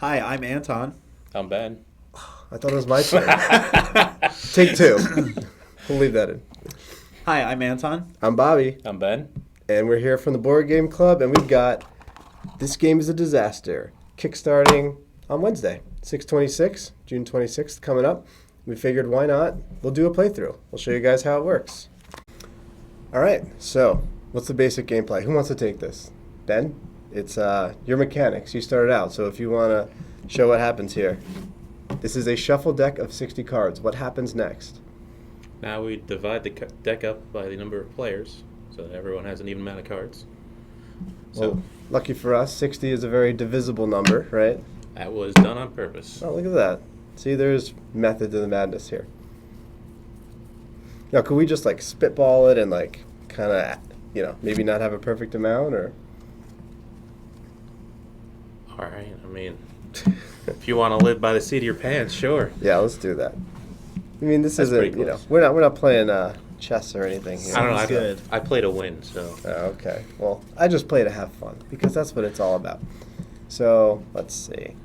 Hi, I'm Anton. I'm Ben. I thought it was my turn. Take two. We'll leave that in. Hi, I'm Anton. I'm Bobby, I'm Ben. and we're here from the Board Game Club, and we've got This Game is a Disaster, kickstarting on Wednesday, 6/26, June 26th, coming up. We figured, why not? We'll do a playthrough. We'll show you guys how it works. All right, so what's the basic gameplay? Who wants to take this? Ben? It's your mechanics. You started out, so if you want to show what happens here. This is a shuffle deck of 60 cards. What happens next? Now we divide the deck up by the number of players, so that everyone has an even amount of cards. So Well, lucky for us, 60 is a very divisible number, right? that was done on purpose. Oh, look at that. See, there's method to the madness here. Now, could we just like spitball it and like kind of, maybe not have a perfect amount, or? All right. I mean, if you want to live by the seat of your pants, sure. Yeah, let's do that. I mean, this That's isn't, pretty close. we're not playing chess or anything here. I don't know. Sounds good. I play to win, so Oh, okay. Well, I just play to have fun because that's what it's all about. So, let's see.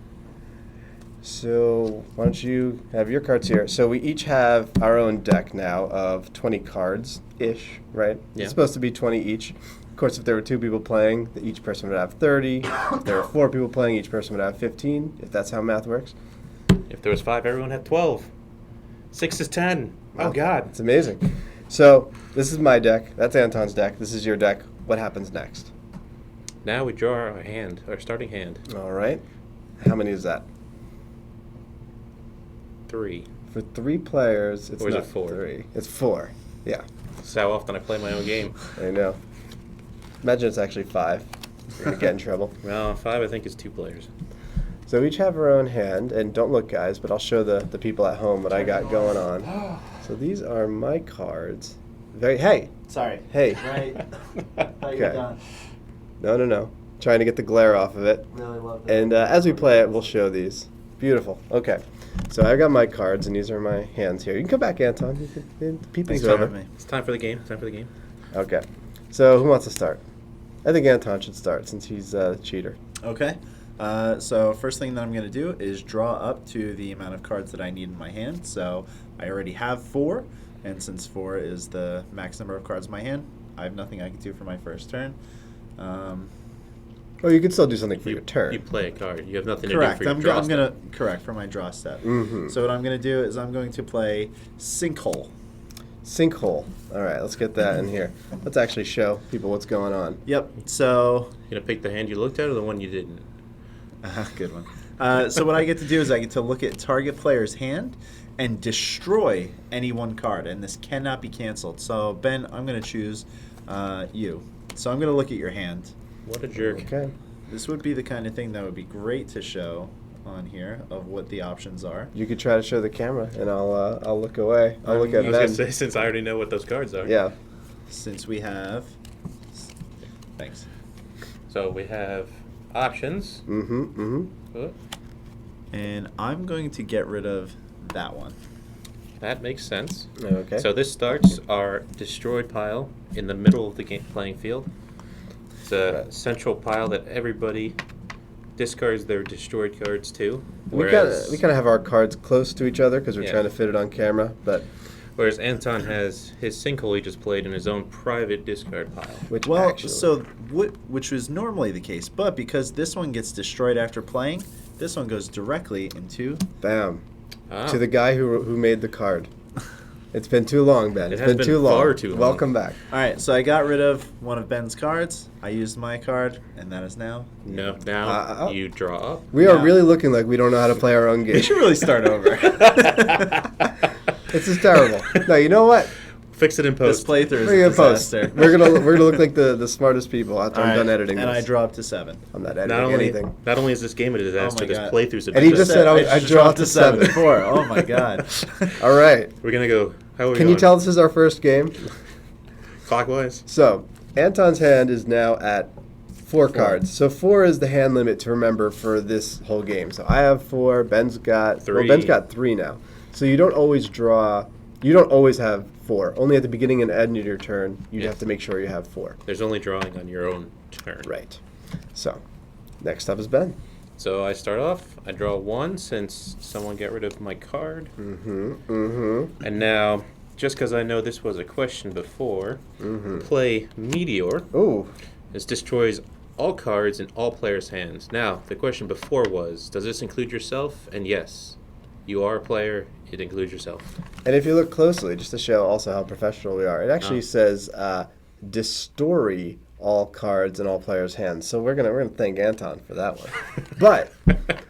So, why don't you have your cards here? So, we each have our own deck now of 20 cards-ish, right? Yeah. It's supposed to be 20 each. Of course, if there were two people playing, each person would have 30. If there were four people playing, each person would have 15, if that's how math works. if there was 5, everyone had 12. 6 is 10. Oh, Wow. God. It's amazing. So, this is my deck. That's Anton's deck. This is your deck. What happens next? Now we draw our hand, our starting hand. All right. How many is that? 3. For 3 players, it's Or is it not 4? 3. It's 4. Yeah, That's how often I play my own game. I know. Imagine it's actually 5. You're going to get in trouble. Well, 5 I think is 2 players. So we each have our own hand, and don't look, guys, but I'll show the people at home what I got going on. So these are my cards. Hey! Sorry. Hey. Right. How you Okay. done? No. Trying to get the glare off of it. Really love it. And as we play it, we'll show these. Beautiful. Okay. So I got my cards, and these are my hands here. You can come back, Anton. The people's Thanks for over. having me. It's time for the game. Okay. So who wants to start? I think Anton should start since he's a cheater. Okay. So first thing that I'm going to do is draw up to the amount of cards that I need in my hand. So I already have 4, and since 4 is the max number of cards in my hand, I have nothing I can do for my first turn. Oh, you can still do something for your turn. You play a card. You have nothing to Correct. do for your I'm draw gonna step. correct for my draw step. Mhm. So what I'm going to do is I'm going to play Sinkhole. Sinkhole. All right, let's get that in here. Let's actually show people what's going on. Yep. So You gonna pick the hand you looked at or the one you didn't? good one. So what I get to do is I get to look at target player's hand and destroy any one card, and this cannot be canceled. So Ben, I'm going to choose you. So I'm going to look at your hand. What a jerk. Okay. This would be the kind of thing that would be great to show on here of what the options are. You could try to show the camera, and I'll look away. I'll look I at was gonna Ben. say, since I already know what those cards are. Yeah. Since we have, thanks. So we have options. Oh, And I'm going to get rid of that one. that makes sense. Okay. So this starts our destroyed pile in the middle of the game playing field. It's a Right. central pile that everybody discards their destroyed cards to. we Whereas, kind of have our cards close to each other because we're Yeah. trying to fit it on camera, but whereas Anton has his sinkhole he just played in his own private discard pile. which Well, actually, so which was normally the case, but because this one gets destroyed after playing, this one goes directly into. bam, Ah. to the guy who made the card. It's been too long, Ben. It It's has been been too long. far too long. Welcome back. All right, so I got rid of one of Ben's cards. I used my card, and that is now. No, now Uh-oh. you draw up. We are Yeah. really looking like we don't know how to play our own game. We should really start over. This is terrible. No, you know what? Fix it in This post. playthrough is We're a gonna post. disaster. We're gonna look like the smartest people after All I'm right, done editing and this. I draw up to 7. I'm not Not editing only, anything. not only is this game a disaster, my this God. playthrough's a And he disaster. just said I just draw draw up to 7. before. Oh my god. All right. We're gonna go. How are we Can you going? tell this is our first game? Clockwise. So Anton's hand is now at 4 cards. So 4 is the hand limit to remember for this whole game. So I have 4. Ben's got 3. Well, Ben's got 3 now. So you don't always draw. You don't always have 4. Only at the beginning and end of your turn, you Yeah. have to make sure you have 4. There's only drawing on your own turn. Right. So next up is Ben. So I start off. I draw 1 since someone got rid of my card. And now, just because I know this was a question before, play Meteor. Ooh. This destroys all cards in all players' hands. Now, the question before was, does this include yourself? And yes, you are a player. It includes yourself. And if you look closely, just to show also how professional we are, it actually says destroy all cards in all players' hands. So we're gonna thank Anton for that one. But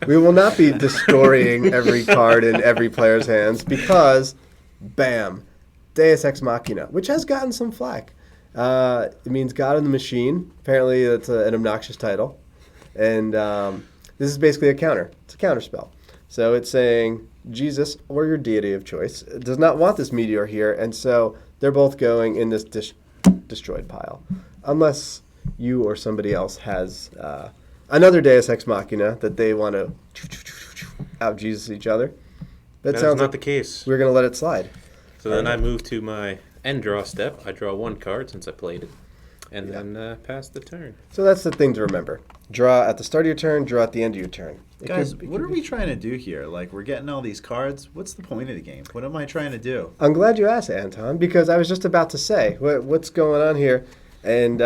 we will not be destroying every card in every player's hands because, bam, Deus Ex Machina, which has gotten some flack. It means God in the Machine. Apparently, that's an obnoxious title. And this is basically a counter. It's a counter spell. So it's saying Jesus or your deity of choice does not want this meteor here, and so they're both going in this destroyed pile. Unless you or somebody else has another Deus Ex Machina that they want to out-Jesus each other. That sounds is not like the case. we're going to let it slide. So then I move to my end draw step. I draw 1 card since I played it. And then pass the turn. So that's the thing to remember. Draw at the start of your turn, draw at the end of your turn. Guys, what are we trying to do here? Like, we're getting all these cards. What's the point of the game? What am I trying to do? I'm glad you asked, Anton, because I was just about to say what's going on here. And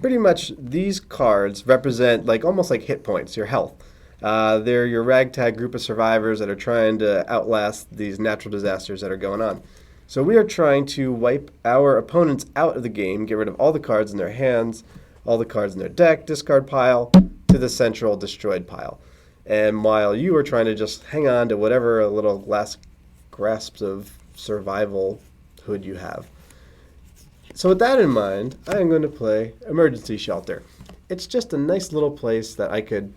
pretty much these cards represent almost like hit points, your health. They're your ragtag group of survivors that are trying to outlast these natural disasters that are going on. So we are trying to wipe our opponents out of the game, get rid of all the cards in their hands, all the cards in their deck, discard pile, to the central destroyed pile. And while you are trying to just hang on to whatever little last grasps of survival hood you have. So with that in mind, I am going to play Emergency Shelter. It's just a nice little place that I could,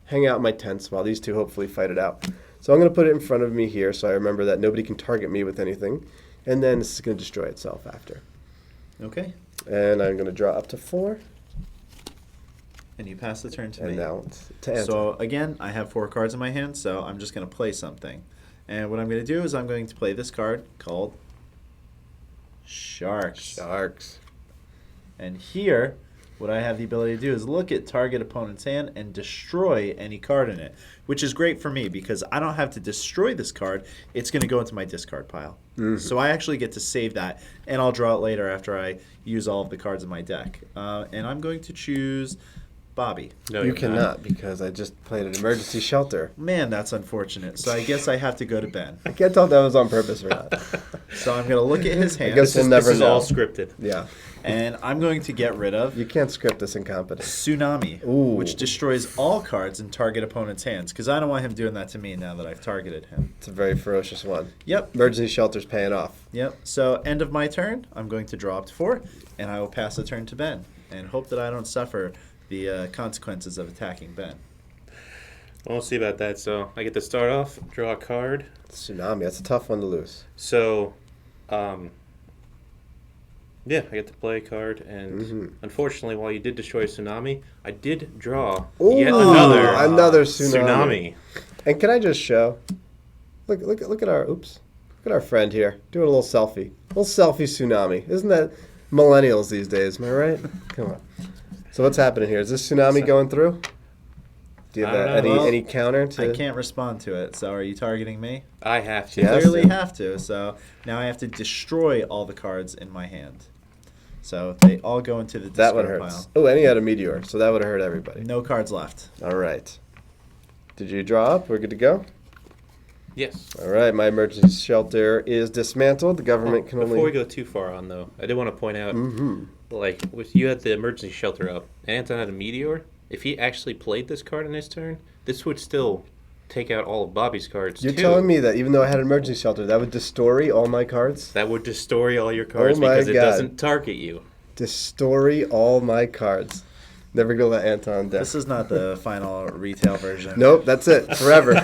hang out in my tents while these two hopefully fight it out. So I'm going to put it in front of me here so I remember that nobody can target me with anything. And then this is going to destroy itself after. Okay. And I'm going to draw up to 4. And you pass the turn to And me. now it's to Anton. So again, I have 4 cards in my hand, so I'm just going to play something. And what I'm going to do is I'm going to play this card called Sharks. Sharks. And here, what I have the ability to do is look at target opponent's hand and destroy any card in it, which is great for me because I don't have to destroy this card. It's going to go into my discard pile. So I actually get to save that, and I'll draw it later after I use all of the cards in my deck. And I'm going to choose Bobby. No, You you're cannot not. because I just played an Emergency Shelter. Man, that's unfortunate. So I guess I have to go to Ben. I can't tell if that was on purpose or not. So I'm going to look at his hand, guess we'll never This is know. all scripted. Yeah. and I'm going to get rid of You can't script this incompetence. Tsunami, Ooh. which destroys all cards in target opponent's hands, because I don't want him doing that to me now that I've targeted him. It's a very ferocious one. Yep. Emergency Shelter's paying off. Yep. So end of my turn, I'm going to draw up to 4, and I will pass the turn to Ben, and hope that I don't suffer the consequences of attacking Ben. We'll see about that. So I get to start off, draw a card. Tsunami, that's a tough one to lose. So, yeah, I get to play a card, and unfortunately, while you did destroy Tsunami, I did draw yet Ooh, another another tsunami. Tsunami. And can I just show? Look at our look at our friend here doing a little selfie. Little selfie tsunami. Isn't that millennials these days? Am I right? Come on. So what's happening here? Is this tsunami going through? Do you have I don't know. any Well, any counter to? I can't respond to it, so are you targeting me? I have to. Yeah. Yes. Clearly have to, so now I have to destroy all the cards in my hand. So they all go into the That one discard hurts. pile. Oh, and he had a meteor, so that would have hurt everybody. No cards left. All right. Did you draw up? We're good to go? Yes. All right, my emergency shelter is dismantled. The government can Before only... we go too far on, though, I did want to point out, Mhm. like, with you had the emergency shelter up, and Anton had a meteor. If he actually played this card in his turn, this would still take out all of Bobby's cards. You're too. telling me that even though I had an emergency shelter, that would destroy all my cards? That would destroy all your cards Oh my because it God. doesn't target you. Destroy all my cards. Never gonna let Anton down. This is not the final retail version. Nope, that's it. Forever.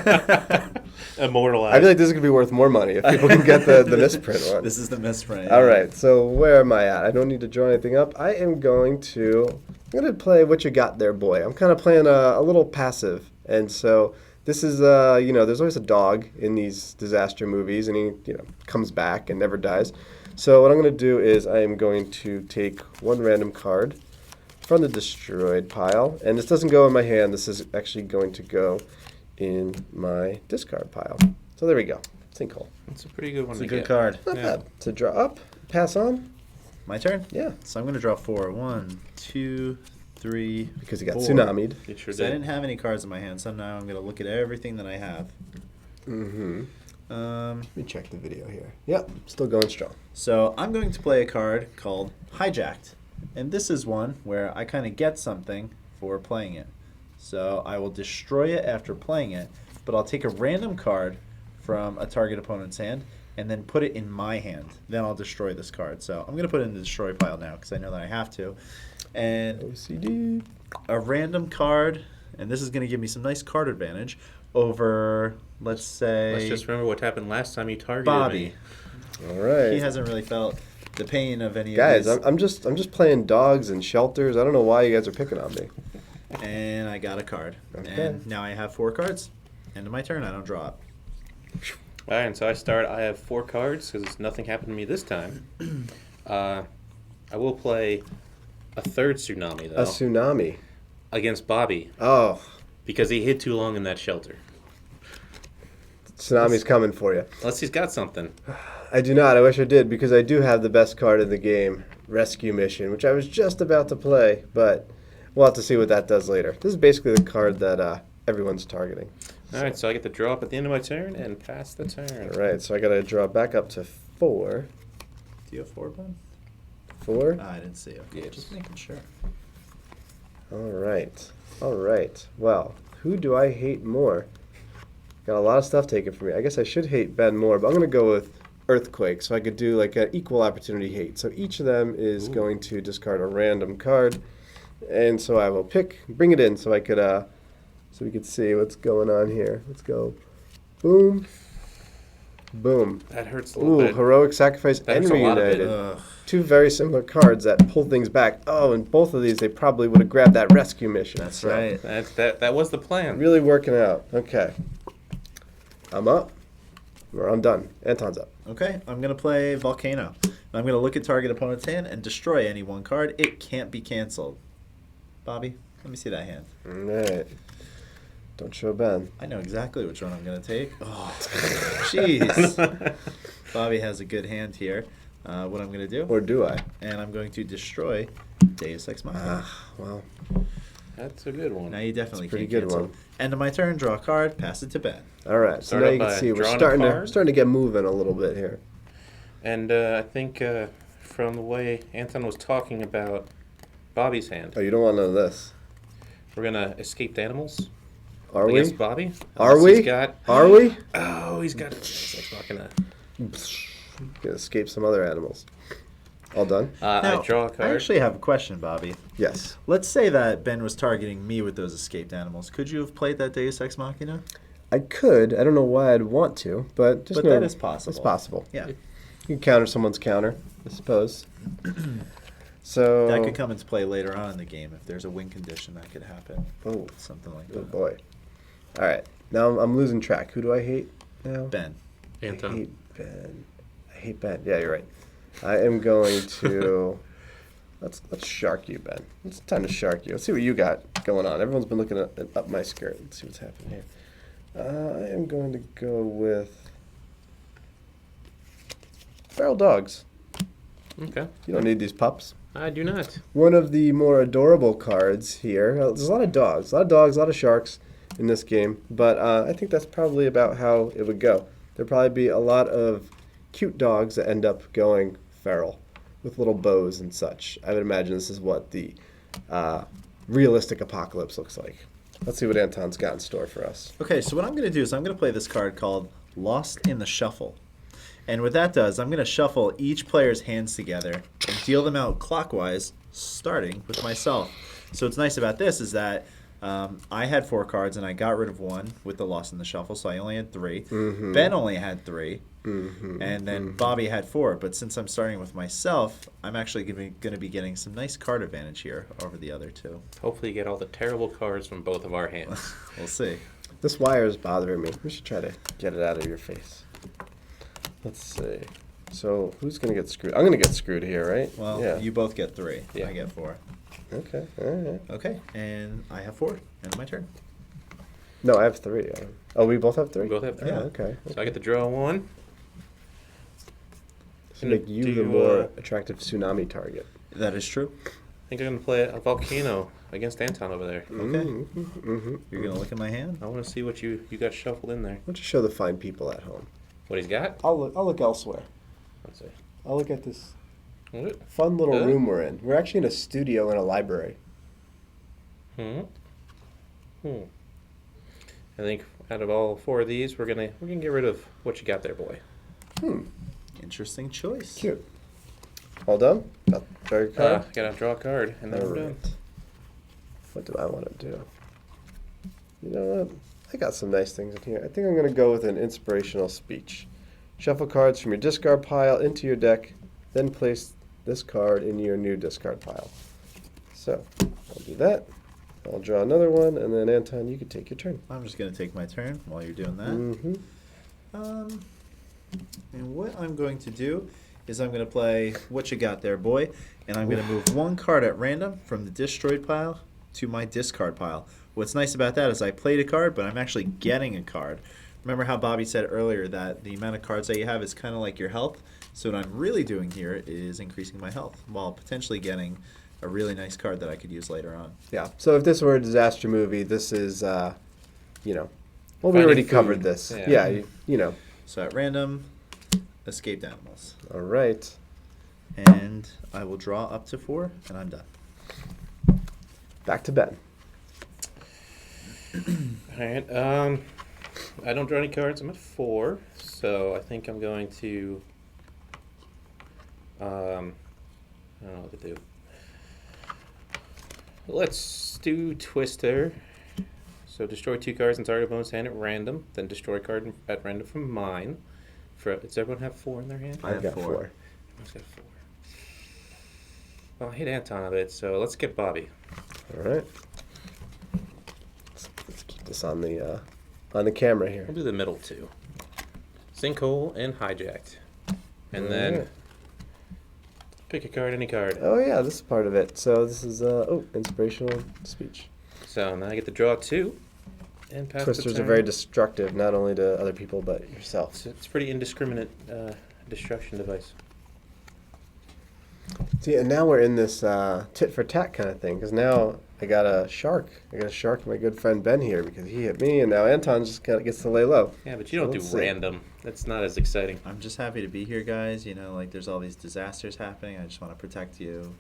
Immortalized. I feel like this is gonna be worth more money if people can get the misprint one. This is the misprint. All right, so where am I at? I don't need to draw anything up. I'm going to play What You Got There, Boy. I'm kind of playing a little passive, and so this is there's always a dog in these disaster movies, and he comes back and never dies. So what I'm going to do is I am going to take one random card from the destroyed pile. And this doesn't go in my hand. This is actually going to go in my discard pile. So there we go. Sinkhole. It's a pretty good one It's to a good get. card. Not Yeah. bad. To draw up, pass on. My turn? Yeah. So I'm going to draw 4. 1, 2, 3, Because he got 4. tsunami'd. You sure So I did. didn't have any cards in my hand, so now I'm going to look at everything that I have. Mm-hmm. Um, Let me check the video here. Yep, still going strong. so I'm going to play a card called Hijacked. And this is one where I kind of get something for playing it. So I will destroy it after playing it, but I'll take a random card from a target opponent's hand and then put it in my hand. Then I'll destroy this card. So I'm going to put it in the destroy pile now because I know that I have to. And OCD. a random card, and this is going to give me some nice card advantage over, let's say, Let's just remember what happened last time you targeted Bobby. me. All right. He hasn't really felt the pain of any Guys, of these. I'm just playing dogs and shelters. I don't know why you guys are picking on me. And I got a card. Okay. And now I have 4 cards. End of my turn. I don't draw it. All right, and so I start. I have 4 cards because nothing happened to me this time. I will play a third tsunami, though, A tsunami. against Bobby Oh, because he hid too long in that shelter. tsunami's coming for you. Unless he's got something. I do not. I wish I did because I do have the best card in the game, Rescue Mission, which I was just about to play, but we'll have to see what that does later. This is basically the card that everyone's targeting. All right, so I get to draw up at the end of my turn and pass the turn. All right, so I got to draw back up to 4. Do you have 4, Ben? 4. I didn't see. Okay, Yes. just making sure. All right. All right. Well, who do I hate more? Got a lot of stuff taken from me. I guess I should hate Ben more, but I'm going to go with Earthquake, so I could do like an equal opportunity hate. So each of them is going to discard a random card, and so I will bring it in so I could, so we could see what's going on here. Let's go. Boom. Boom. That hurts a little Ooh, bit. Heroic Sacrifice That and hurts a lot of it. Reunited. Ugh. Two very similar cards that pull things back. Oh, and both of these, they probably would have grabbed that rescue mission. That's So, right. That was the plan. Really working out. Okay. I'm up. Or I'm done. Anton's up. Okay, I'm going to play Volcano. I'm going to look at target opponent's hand and destroy any one card. It can't be canceled. Bobby, let me see that hand. All right. Don't show Ben. I know exactly which one I'm going to take. Oh, jeez. Bobby has a good hand here. What I'm going to do, Or do I? and I'm going to destroy Deus Ex Machina. Ah, well. That's a good one. Now you definitely It's a pretty can't good cancel. one. End of my turn, draw a card, pass it to Ben. All right. So Start now up you can by see we're drawing a starting card. to get moving a little bit here. And I think from the way Anton was talking about Bobby's hand, Oh, you don't want none of this. we're going to escape the animals Are against we? Bobby. Are Unless we? He's got, Are we? oh, he's got it's not gonna. Gonna escape some other animals. All done? Now, I draw a I card. actually have a question, Bobby. Yes. Let's say that Ben was targeting me with those escaped animals. Could you have played that Deus Ex Machina? I could. I don't know why I'd want to, but just But know that is possible. It's possible. Yeah. You can counter someone's counter, I suppose. So That could come into play later on in the game if there's a win condition that could happen. Oh, Something like oh that. boy. All right. Now I'm losing track. Who do I hate now? Ben. I Anton. hate Ben. I hate Ben. Yeah, you're right. I am going to let's shark you, Ben. It's time to shark you. Let's see what you got going on. Everyone's been looking up my skirt. Let's see what's happening here. I am going to go with feral dogs. Okay. You don't need these pups. I do not. One of the more adorable cards here. There's a lot of dogs, a lot of sharks in this game, but I think that's probably about how it would go. There'd probably be a lot of cute dogs that end up going feral with little bows and such. I would imagine this is what the realistic apocalypse looks like. Let's see what Anton's got in store for us. Okay, so what I'm going to do is I'm going to play this card called Lost in the Shuffle. And what that does, I'm going to shuffle each player's hands together and deal them out clockwise, starting with myself. So what's nice about this is that I had 4 cards and I got rid of 1 with the Lost in the Shuffle, so I only had 3. Mm-hmm. Ben only had 3. Mm-hmm. And then Bobby had 4. But since I'm starting with myself, I'm actually going to be getting some nice card advantage here over the other 2. Hopefully, you get all the terrible cards from both of our hands. We'll see. This wire is bothering me. We should try to get it out of your face. Let's see. So who's going to get screwed? I'm going to get screwed here, right? Well, yeah. you both get 3. Yeah. I get 4. Okay. All right. Okay, and I have 4. End my turn. No, I have 3. Oh, we both have 3? We both have 3. Yeah. Oh, okay. So I get to draw 1. To make you the more attractive tsunami target. That is true. I think I'm going to play a volcano against Anton over there. Okay. Mm-hmm. You're gonna look at my hand. I want to see what you got shuffled in there. Why don't you show the fine people at home? What he's got? I'll look elsewhere. Let's see. I'll look at this What? fun little Good. room we're in. We're actually in a studio in a library. Hmm. I think out of all 4 of these, we're gonna get rid of what you got there, boy. Interesting choice. Cute. All done? Draw your card? Gotta draw a card, and then All we're done. right. What do I want to do? You know what? I got some nice things in here. I think I'm going to go with an inspirational speech. Shuffle cards from your discard pile into your deck, then place this card in your new discard pile. So, I'll do that. I'll draw another one, and then Anton, you can take your turn. I'm just gonna take my turn while you're doing that. Mm-hmm. And what I'm going to do is I'm gonna play What You Got There, Boy, and I'm gonna move 1 card at random from the destroyed pile to my discard pile. What's nice about that is I played a card, but I'm actually getting a card. Remember how Bobby said earlier that the amount of cards that you have is kind of like your health? So what I'm really doing here is increasing my health while potentially getting a really nice card that I could use later on. Yeah, so if this were a disaster movie, this is, well, we Finding already food. covered this. Yeah. Yeah, you know. So at random, escaped animals. All right. And I will draw up to 4, and I'm done. Back to Ben. Alright, I don't draw any cards. I'm at 4, so I think I'm going to, I don't know what to do. Let's do Twister. So destroy 2 cards in target opponent's hand at random, then destroy a card at random from mine. Does everyone have 4 in their hand? I have I've got 4. Everyone's got 4. Well, I hit Anton a bit, so let's get Bobby. All right. Let's keep this on the camera here. We'll do the middle 2. Sinkhole and Hijacked. And then Alright. pick a card, any card. Oh yeah, this is part of it. So this is inspirational speech. So now I get to draw 2 and pass Twisters the are turn. very destructive, not only to other people but yourself. It's a pretty indiscriminate destruction device. See, and now we're in this tit for tat kind of thing because now I got a shark. I got a shark, my good friend Ben here, because he hit me, and now Anton just kind of gets to lay low. Yeah, but you don't do Let's see. random. That's not as exciting. I'm just happy to be here, guys. You know, like there's all these disasters happening. I just want to protect you.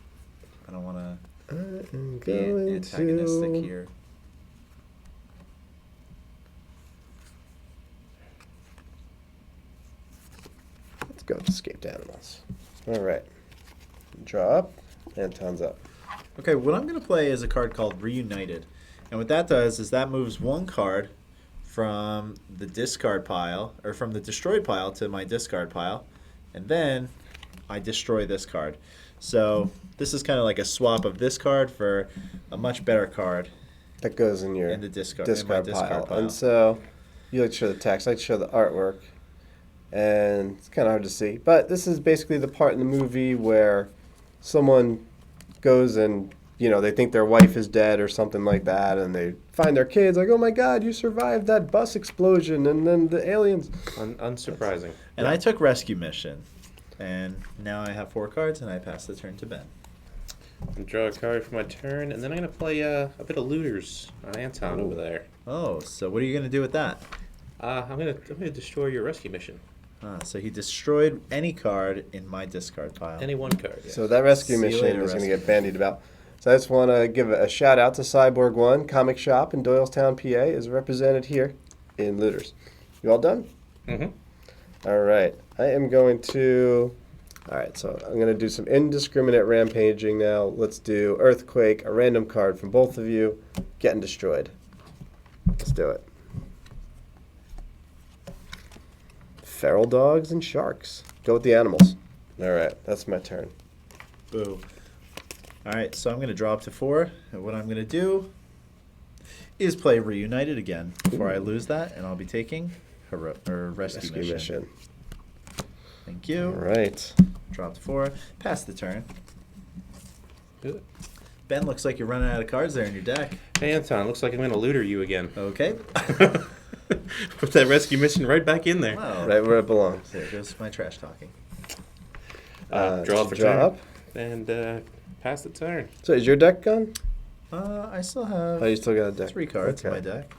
I don't want to I am be going antagonistic to... here. Let's go with escaped animals. All right. Draw up. Anton's up. Okay, what I'm going to play is a card called Reunited. And what that does is that moves 1 card from the discard pile, or from the destroyed pile to my discard pile. And then I destroy this card. So this is kind of like a swap of this card for a much better card That goes in your in the discard pile. And so you like to show the text, I like to show the artwork. And it's kind of hard to see. But this is basically the part in the movie where someone goes and, they think their wife is dead or something like that. And they find their kids like, oh my God, you survived that bus explosion. And then the aliens. Unsurprising. And I took Rescue Mission. And now I have 4 cards, and I pass the turn to Ben. And draw a card for my turn, and then I'm going to play a bit of Looters on Anton over there. Oh, so what are you going to do with that? I'm gonna destroy your rescue mission. So he destroyed any card in my discard pile. Any 1 card. Yeah. So that rescue See you mission later, is going to Rescue. get bandied about. So I just want to give a shout out to Cyborg One Comic Shop in Doylestown, PA, is represented here in Looters. You all done? Mm-hmm. All right. I am going to... All right, so I'm going to do some indiscriminate rampaging now. Let's do Earthquake, a random card from both of you, getting destroyed. Let's do it. Feral dogs and sharks. Go with the animals. All right, that's my turn. Boo. All right, so I'm going to draw up to 4. And what I'm going to do is play Reunited again before I lose that, and I'll be taking Rescue Mission. Thank All you. right. Drop to 4. Pass the turn. Good. Ben, looks like you're running out of cards there in your deck. Hey, Anton, looks like I'm going to looter you again. Okay. Put that rescue mission right back in there. Well, Right where it belongs. there goes my trash talking. Draw to for draw turn. up. And pass the turn. So is your deck gone? I still have Oh, you still got a deck. 3 cards in Okay. my deck.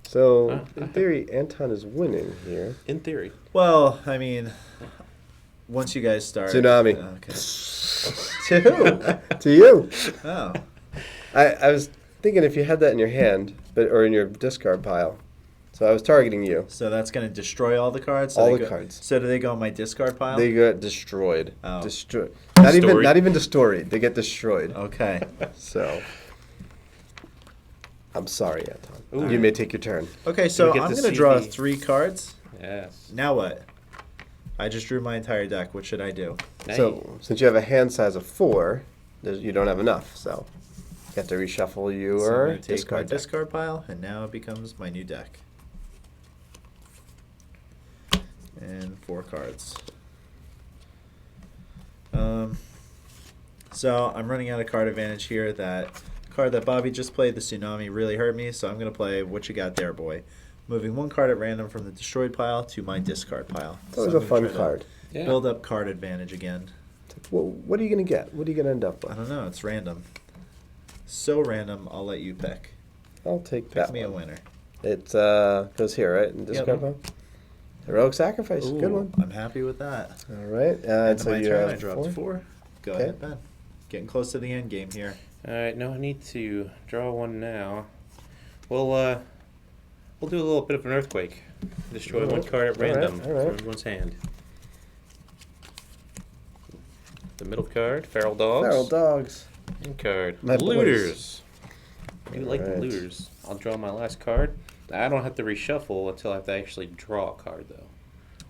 So in theory, Anton is winning here. In theory. Well, I mean, once you guys start. Tsunami. Okay. To who? To you. Oh. I was thinking if you had that in your hand, or in your discard pile. So I was targeting you. So that's going to destroy all the cards? So All they the go- cards. So do they go in my discard pile? They get destroyed. Oh. Destroyed. Not even Storied. destroyed. They get destroyed. Okay. So I'm sorry, Anton. Ooh. You may take your turn. Okay, so get I'm to going to see draw the- 3 cards. Yes. Now what? I just drew my entire deck. What should I do? Now So since you have a hand size of 4, you don't have enough. So you have to reshuffle So I'm your going to take my discard deck. discard pile, and now it becomes my new deck. And 4 cards. So I'm running out of card advantage here. That card that Bobby just played, the Tsunami, really hurt me. So I'm going to play What You Got There, Boy. Moving 1 card at random from the destroyed pile to my discard pile. That So was I'm a gonna fun try to card. Yeah. Build up card advantage again. Well, what are you going to get? What are you going to end up I with? don't know. It's random. So random, I'll let you pick. I'll take Pick that me a one. winner. It goes here, right? In discard pile? Heroic Sacrifice. Good Ooh, one. I'm happy with that. All right. And And to so my you turn, I have dropped 4. 4. Go Okay. ahead, Ben. Getting close to the end game here. All right, no need to draw one now. We'll do a little bit of an earthquake. Destroy one Alright, card at random alright. from everyone's hand. The middle card, Feral Dogs. Feral Dogs. End card, My boys. Looters. You like the Alright. Looters. I'll draw my last card. I don't have to reshuffle until I have to actually draw a card, though,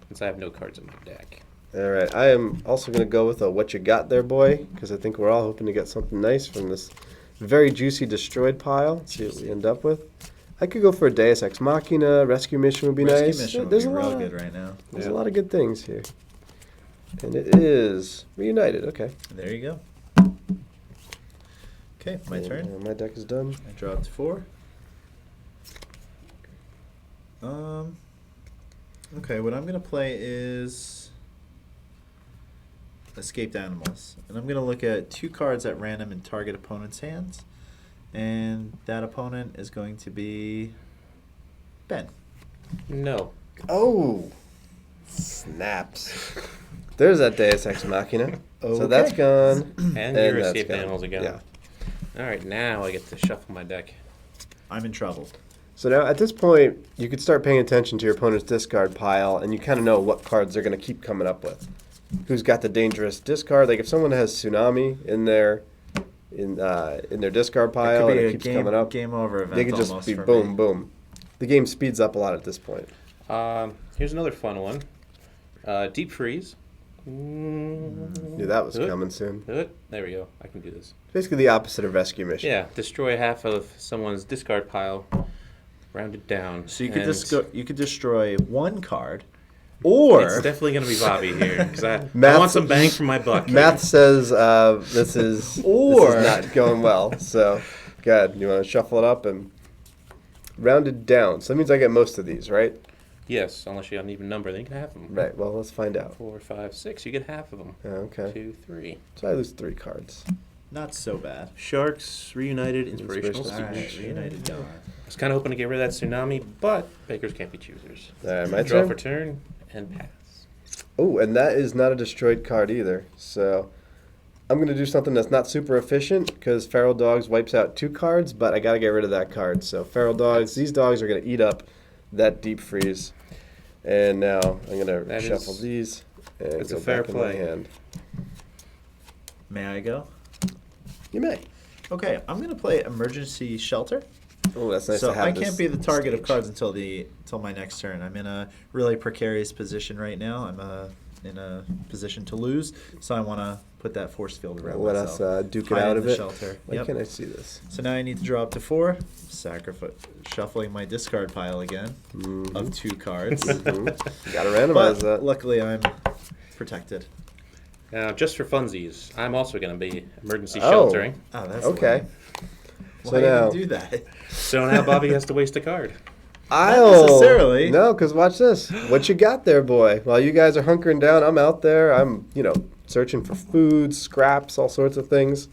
since I have no cards in my deck. All right. I am also going to go with a What You Got There, Boy, because I think we're all hoping to get something nice from this very juicy destroyed pile. Let's see what we end up with. I could go for a Deus Ex Machina. Rescue Mission would be Rescue nice. Mission would There's be a real lot. good right now. There's Yeah. a lot of good things here. And it is Reunited. Okay. There you go. Okay, my And, turn. my deck is done. I dropped 4. Okay, what I'm gonna play is Escaped Animals, and I'm gonna look at 2 cards at random in target opponent's hands, and that opponent is going to be Ben. No. Oh, snaps. There's that Deus Ex Machina. So Okay. that's gone. And your that's escaped gone. animals again. Yeah. All right, now I get to shuffle my deck. I'm in trouble. So now at this point, you could start paying attention to your opponent's discard pile, and you kind of know what cards they're going to keep coming up with. Who's got the dangerous discard? Like if someone has Tsunami in their discard It pile could and be it a keeps coming up, game over event. they could just almost be for boom, me. boom. The game speeds up a lot at this point. Here's another fun one. Deep freeze. Knew that was Good. coming soon. Good. There we go. I can do this. Basically the opposite of Rescue Mission. Yeah, destroy half of someone's discard pile, round it down. So you could and you could destroy 1 card, or It's definitely going to be Bobby here because I Math- want some bang for my buck. here. Math says this is Or- this is not going well. So, good. You want to shuffle it up and round it down. So that means I get most of these, right? Yes, unless you have an even number, then you can have them. Right. Well, let's find out. 4, 5, 6. You get half of them. Okay. 2, 3. So I lose 3 cards. not so bad. Sharks reunited, inspirational Inspirational All speech. right, reunited gone. I was kind of hoping to get rid of that tsunami, but bakers can't be choosers. All right, my Draw turn. for turn and pass. Oh, and that is not a destroyed card either. So I'm going to do something that's not super efficient because Feral Dogs wipes out 2 cards, but I got to get rid of that card. So Feral Dogs, these dogs are going to eat up that deep freeze. And now I'm going to That shuffle is- these and it's go a fair back in my play. hand. May I go? You may. Okay, I'm gonna play Emergency Shelter. Oh, that's nice So to have I this can't be the target of stage. cards until my next turn. I'm in a really precarious position right now. I'm in a position to lose, so I want to put that force field around Let myself. us duke it Hide out in of the it. Shelter. Why Yep. can't I see this? So now I need to draw up to 4. Shuffling my discard pile again Mhm. of 2 cards. Mhm. You gotta randomize But that. luckily, I'm protected. Now, just for funsies, I'm also going to be emergency Oh. sheltering. Oh, that's Okay. lame. So Why now- even do that? So now Bobby has to waste a card. I'll necessarily. No, because watch this. What you got there, boy? While you guys are hunkering down, I'm out there. I'm, searching for food, scraps, all sorts of things.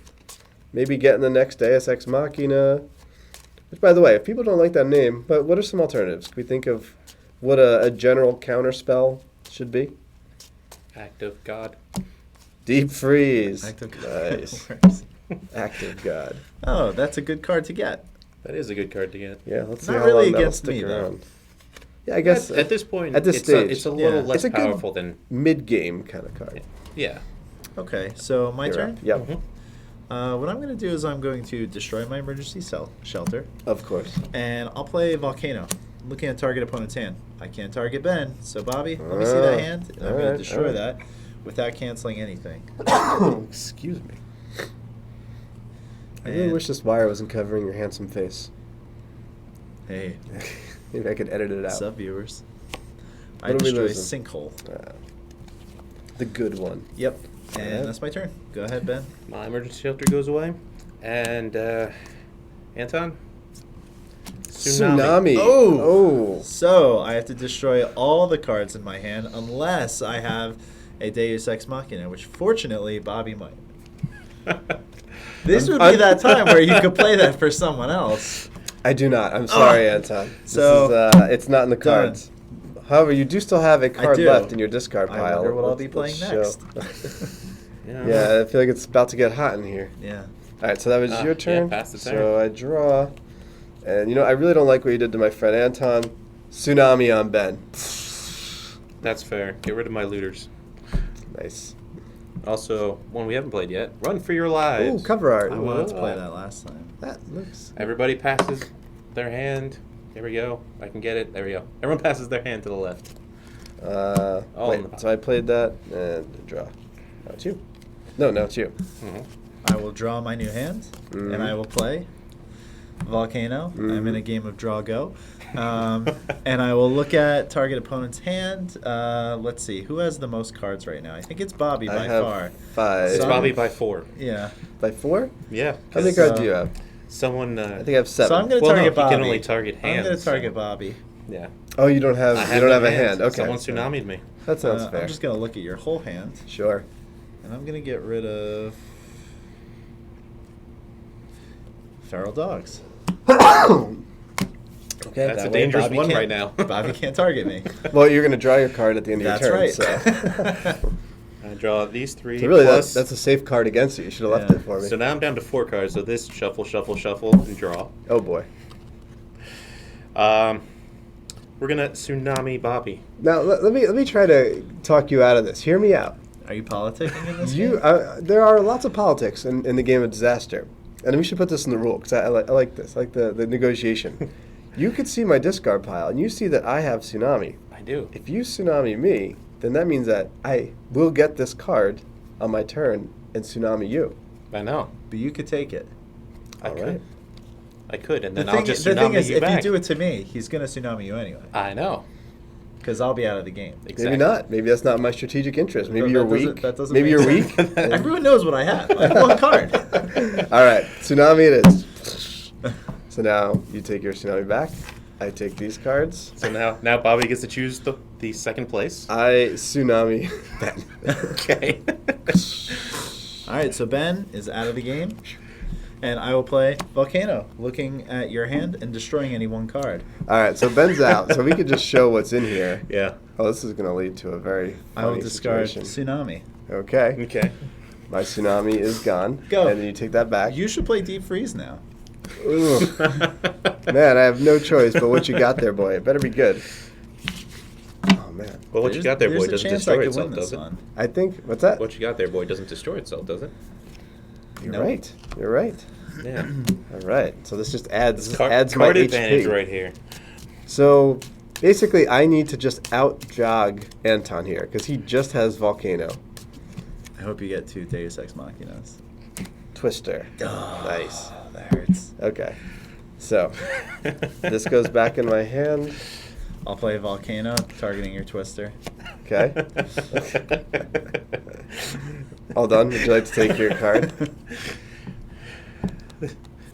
Maybe getting the next Deus Ex Machina. Which, by the way, if people don't like that name, but what are some alternatives? Can we think of what a general counterspell should be? Act of God. Deep freeze. Active Nice. works. Active God. Oh, that's a good card to get. That is a good card to get. Yeah, let's see Not how really long that'll against stick me, though. around. Yeah, I guess At this point, at this it's stage, it's a little yeah. less It's a good- powerful than. mid-game kind of card. Yeah. Okay, so my You're turn. up. Yep, Mhm. What I'm going to do is I'm going to destroy my emergency shelter, of course. and I'll play Volcano. Looking at target opponent's hand. I can't target Ben, so Bobby, let me see that hand. And I'm going alright, to destroy alright. that without canceling anything. Excuse me. I really And- wish this wire wasn't covering your handsome face. Hey, Maybe I could edit it out. what's up, viewers? I What are we destroy losing? Sinkhole. The good one. Yep, and Alright. that's my turn. Go ahead, Ben. My emergency shelter goes away. And, Anton? Tsunami. Oh! So I have to destroy all the cards in my hand unless I have a Deus Ex Machina, which fortunately Bobby might. This would be that time where you could play that for someone else. I do not. I'm sorry, Oh. Anton. So, this is, it's not in the done. cards. However, you do still have a card do. left in your discard I pile. wonder what I'll Let's- be playing let's next. show. Yeah, I feel like it's about to get hot in here. Yeah. All right, so that was Ah, your yeah, turn. pass the So turn. I draw, and I really don't like what you did to my friend Anton. Tsunami on Ben. That's fair. Get rid of my looters. Nice. Also, one we haven't played yet. Run for your lives. Ooh, cover art. I wanted to play that last time. That looks. Everybody passes their hand. There we go. I can get it. There we go. Everyone passes their hand to the left. Wait, in the- so I played that and draw. Now it's you. No, it's you. Mhm. I will draw my new hand, Mhm. and I will play Volcano. I'm in a Mhm. game of draw go. And I will look at target opponent's hand. Let's see. Who has the most cards right now? I think it's Bobby I by have far. 5. It's So- Bobby by 4. Yeah. By 4? Yeah. How many 'cause, cards do you have? Someone. I think I have 7. So I'm going to Well, no, target he Bobby. can only target I'm going to hands, target so- Bobby. Yeah. Oh, you don't have. I You don't no have a hand. Okay. Someone tsunami'd me. That sounds fair. I'm just going to look at your whole hand, Sure. and I'm going to get rid of feral dogs. Okay. That's That a way dangerous Bobby one can't- right now. Bobby can't target me. Well, you're going to draw your card at the end of That's your turn. right. So, I draw these 3. so really, plus, that's a safe card against you. You should have left Yeah. it for me. So now I'm down to 4 cards. So this shuffle, shuffle, shuffle, and draw. Oh boy. We're gonna tsunami Bobby. Now let me try to talk you out of this. Hear me out. Are you politicking in this You, game? there are lots of politics in the game of disaster, and we should put this in the rule because I like this. I like the negotiation. You could see my discard pile, and you see that I have tsunami. I do. If you tsunami me, then that means that I will get this card on my turn and tsunami you. I know. But you could take it. I All could. right. I could, and then the I'll thing, just the thing tsunami is, you if back. you do it to me, he's going to tsunami you anyway. I know. Because I'll be out of the game. Exactly. Maybe not. Maybe that's not my strategic interest. Maybe That you're doesn't- weak. that doesn't Maybe make you're sense. weak. Everyone knows what I have. I have one card. All right, tsunami it is. So now you take your tsunami back. I take these cards. So now Bobby gets to choose the second place. I tsunami Ben. Okay. All right, so Ben is out of the game, and I will play Volcano, looking at your hand and destroying any one card. All right, so Ben's out. So we could just show what's in here. Yeah. Oh, this is going to lead to a very I will funny discard situation. Tsunami. Okay, Okay. my tsunami is gone. Go. And then you take that back. You should play Deep Freeze now. Ooh. Man, I have no choice. But what you got there, boy? It better be good. Oh man, Well, what you got there, boy, There's a doesn't chance destroy I could itself, win this does it? one. I think what's that? What you got there, boy, doesn't destroy itself, does it? You're Nope. right. You're right. Yeah. All right. So this just adds Card adds my advantage HP. right here. So basically, I need to just out jog Anton here because he just has Volcano. I hope you get 2 Deus Ex Machinas. Twister. Oh, Nice. That hurts. Okay. So this goes back in my hand. I'll play Volcano, targeting your Twister. Okay. All done? Would you like to take your card?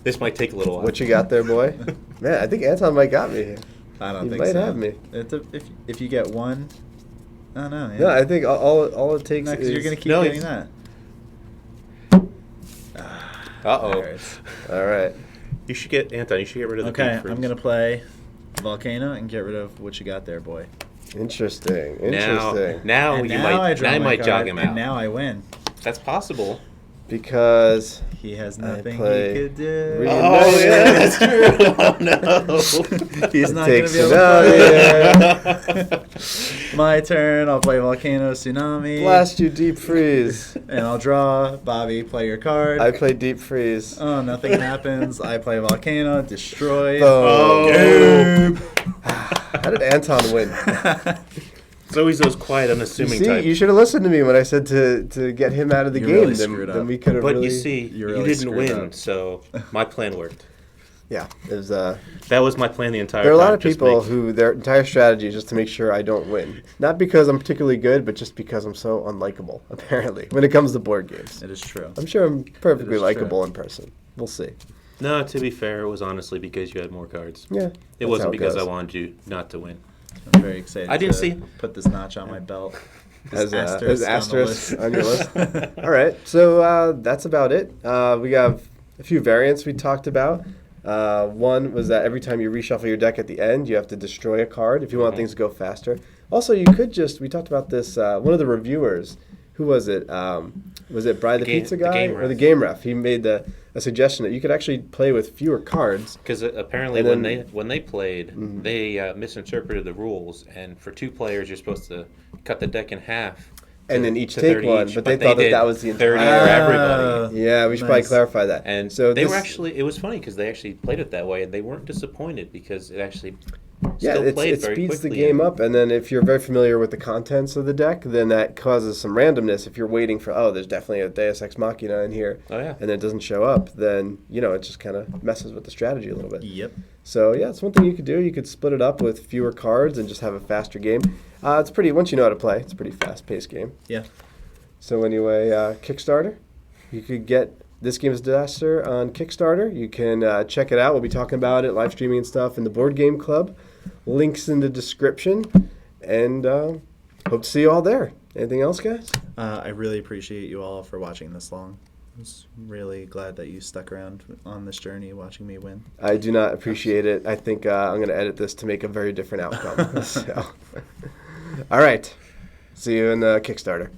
This might take a little while. What you got there, boy? Man, I think Anton might got me here. I don't You think might so. have me. If you get one, I don't know. Yeah. No, I think all it takes No, 'cause is... you're gonna keep No, getting it's- that. Uh-oh. That hurts. All right. You should get, Anton, you should get rid of the Okay, deep freeze. I'm gonna play Volcano and get rid of what you got there, boy. Interesting. Now, Interesting. now And you now I might, draw now you my might card, jog him out. And now I win. That's possible. Because... He has I nothing play he could do. Reunited. Oh, yeah, that's true. Oh, no. He's not Takes gonna be it able to play. My turn. I'll play Volcano Tsunami. Blast you, Deep Freeze. And I'll draw. Bobby, play your card. I play Deep Freeze. Oh, nothing happens. I play Volcano. Destroy. Oh. Game. How did Anton win? It's always those quiet, You unassuming see, types. you should have listened to me when I said to get him out of the You game. really then, screwed then up. we could have But really... you see, You you really didn't screwed win, up. so my plan worked. Yeah, it was... That was my plan the entire time. There are a lot of just people make- who their entire strategy is just to make sure I don't win. Not because I'm particularly good, but just because I'm so unlikable, apparently, when it comes to board games. It is true. I'm sure I'm perfectly It is likable true. in person. We'll see. No, to be fair, it was honestly because you had more cards. Yeah. It that's wasn't how because I goes. wanted you not to win. I'm very excited. I didn't to see- put this notch on my belt. This As asterisk on on the your list. list. All right, so that's about it. We have a few variants we talked about. One was that every time you reshuffle your deck at the end, you have to destroy a card if you want things to go faster. Also, you could just, we talked about this, one of the reviewers, who was it? Was it Brian the Game- Pizza the Guy? Game Or Ref. the Game Ref. He made a suggestion that you could actually play with fewer cards. Because apparently And when then- they played, they misinterpreted the rules, and for 2 players, you're supposed to cut the deck in half. And to- then each to take 30 one, each, but they thought that did that was the 30 entire- for Ah. everybody. Yeah, we should probably Nice. clarify that. And so they this, were actually, it was funny because they actually played it that way, and they weren't disappointed because it actually yeah, still played it very speeds the quickly. game up, and then if you're very familiar with the contents of the deck, then that causes some randomness. If you're waiting for, oh, there's definitely a Deus Ex Machina in here, Oh, yeah. and it doesn't show up, then, it just kind of messes with the strategy a little bit. Yep. So, yeah, it's one thing you could do. You could split it up with fewer cards and just have a faster game. It's pretty, once you know how to play, it's a pretty fast-paced game. Yeah. So anyway, Kickstarter, you could get This Game is Disaster on Kickstarter. You can check it out. We'll be talking about it, live streaming and stuff in the Board Game Club. Links in the description. And hope to see you all there. Anything else, guys? I really appreciate you all for watching this long. I was really glad that you stuck around on this journey watching me win. I do not appreciate it. I think I'm going to edit this to make a very different outcome. So. All right. See you in the Kickstarter.